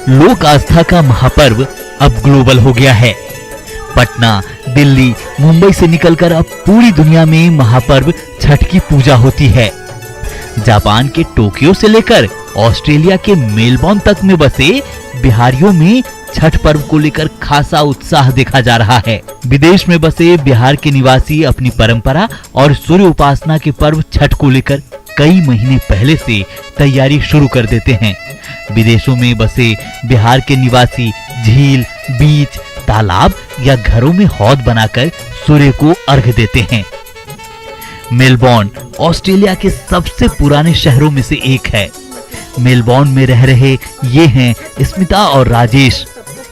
लोक आस्था का महापर्व अब ग्लोबल हो गया है। पटना, दिल्ली, मुंबई से निकलकर अब पूरी दुनिया में महापर्व छठ की पूजा होती है। जापान के टोक्यो से लेकर ऑस्ट्रेलिया के मेलबोर्न तक में बसे बिहारियों में छठ पर्व को लेकर खासा उत्साह देखा जा रहा है। विदेश में बसे बिहार के निवासी अपनी परंपरा और सूर्य उपासना के पर्व छठ को लेकर कई महीने पहले से तैयारी शुरू कर देते हैं। विदेशों में बसे बिहार के निवासी झील, बीच, तालाब या घरों में हौद बनाकर सूर्य को अर्घ देते हैं। मेलबोर्न ऑस्ट्रेलिया के सबसे पुराने शहरों में से एक है। मेलबोर्न में रह रहे ये हैं स्मिता और राजेश,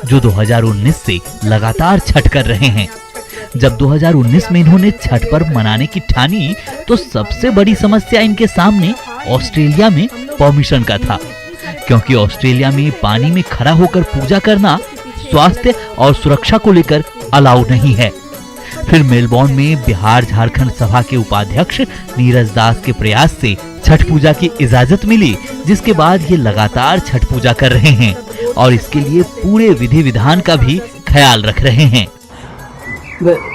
जो 2019 से लगातार छठ कर रहे हैं। जब 2019 में इन्होंने छठ पर्व मनाने की ठानी तो सबसे बड़ी समस्या इनके सामने ऑस्ट्रेलिया में परमिशन का था, क्योंकि ऑस्ट्रेलिया में पानी में खड़ा होकर पूजा करना स्वास्थ्य और सुरक्षा को लेकर अलाउ नहीं है। फिर मेलबोर्न में बिहार झारखंड सभा के उपाध्यक्ष नीरज दास के प्रयास से छठ पूजा की इजाजत मिली, जिसके बाद ये लगातार छठ पूजा कर रहे हैं और इसके लिए पूरे विधि विधान का भी ख्याल रख रहे हैं।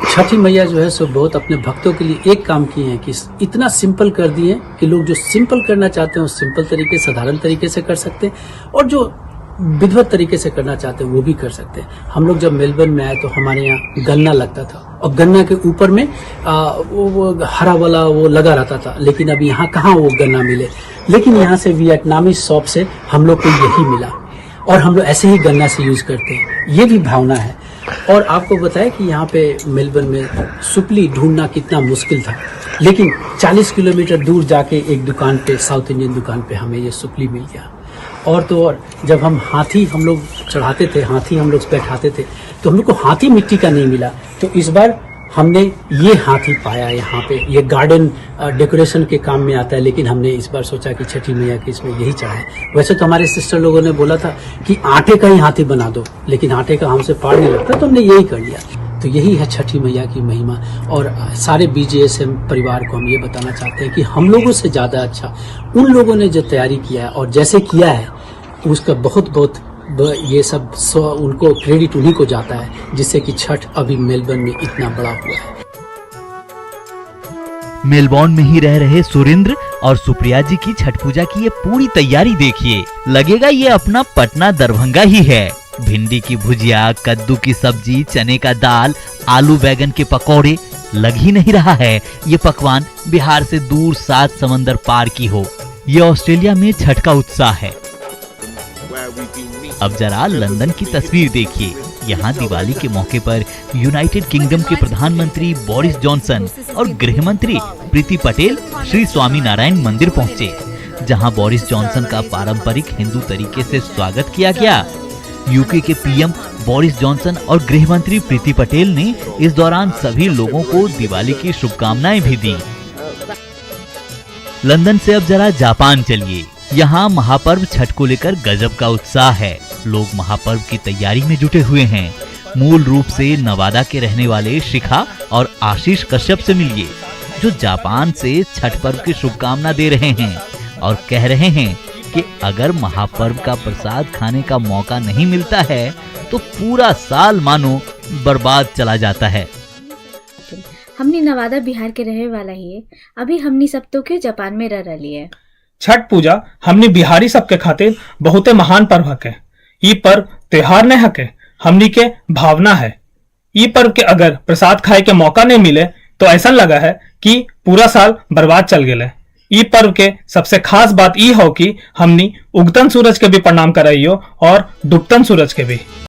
छठी मैया जो है सो बहुत अपने भक्तों के लिए एक काम किए हैं कि इतना सिंपल कर दिए कि लोग जो सिंपल करना चाहते हैं वो सिंपल तरीके, साधारण तरीके से कर सकते हैं, और जो विधिवत तरीके से करना चाहते हैं वो भी कर सकते हैं। हम लोग जब मेलबर्न में आए तो हमारे यहाँ गन्ना लगता था और गन्ना के ऊपर में वो हरा वाला वो लगा रहता था, लेकिन अब यहाँ कहाँ वो गन्ना मिले। लेकिन यहाँ से वियतनामी शॉप से हम लोग को यही मिला और हम लोग ऐसे ही गन्ना से यूज करते हैं। ये भी भावना है। और आपको बताया कि यहाँ पे मेलबर्न में सुपली ढूंढना कितना मुश्किल था, लेकिन 40 किलोमीटर दूर जाके एक दुकान पे, साउथ इंडियन दुकान पे हमें ये सुपली मिल गया। और तो और जब हम हाथी हम लोग चढ़ाते थे, हाथी हम लोग बैठाते थे, तो हम लोग को हाथी मिट्टी का नहीं मिला, तो इस बार हमने ये हाथी पाया यहाँ पे। ये गार्डन डेकोरेशन के काम में आता है, लेकिन हमने इस बार सोचा कि छठी मैया की इसमें यही चढ़ाए। वैसे तो हमारे सिस्टर लोगों ने बोला था कि आटे का ही हाथी बना दो, लेकिन आटे का हमसे पार नहीं लगता, तो हमने यही कर लिया। तो यही है छठी मैया की महिमा। और सारे BJSM परिवार को हम ये बताना चाहते हैं कि हम लोगों से ज्यादा अच्छा उन लोगों ने जो तैयारी किया है और जैसे किया है उसका बहुत बहुत ये सब उनको क्रेडिट उन्हीं को जाता है, जिससे कि छठ अभी मेलबर्न में इतना बड़ा हुआ है। मेलबोर्न में ही रह रहे सुरेंद्र और सुप्रिया जी की छठ पूजा की ये पूरी तैयारी देखिए, लगेगा ये अपना पटना दरभंगा ही है। भिंडी की भुजिया, कद्दू की सब्जी, चने का दाल, आलू बैगन के पकौड़े, लग ही नहीं रहा है ये पकवान बिहार से दूर 7 समंदर पार की हो। ये ऑस्ट्रेलिया में छठ का उत्साह है। अब जरा लंदन की तस्वीर देखिए। यहाँ दिवाली के मौके पर यूनाइटेड किंगडम के प्रधानमंत्री बोरिस जॉनसन और गृह मंत्री प्रीति पटेल श्री स्वामी नारायण मंदिर पहुँचे, जहाँ बोरिस जॉनसन का पारंपरिक हिंदू तरीके से स्वागत किया गया। यूके के PM बोरिस जॉनसन और गृह मंत्री प्रीति पटेल ने इस दौरान सभी लोगों को दिवाली की शुभकामनाएं भी दी। लंदन से अब जरा जापान चलिए। यहाँ महापर्व छठ को लेकर गजब का उत्साह है। लोग महापर्व की तैयारी में जुटे हुए हैं। मूल रूप से नवादा के रहने वाले शिखा और आशीष कश्यप से मिलिए, जो जापान से छठ पर्व की शुभकामना दे रहे हैं और कह रहे हैं कि अगर महापर्व का प्रसाद खाने का मौका नहीं मिलता है तो पूरा साल मानो बर्बाद चला जाता है। हमने नवादा बिहार के रहे वाला ही है। अभी हमनी सब तो के जापान में रह रही है। छठ पूजा हमने बिहारी सबके खातिर बहुत महान पर्व है। ये पर्व त्योहार नहीं हके, हमनी के भावना है। ये पर्व के अगर प्रसाद खाए के मौका नहीं मिले तो ऐसा लगा है कि पूरा साल बर्बाद चल गए। ये पर्व के सबसे खास बात ये हो कि हमनी उगतन सूरज के भी प्रणाम कराइयो और डूबतन सूरज के भी।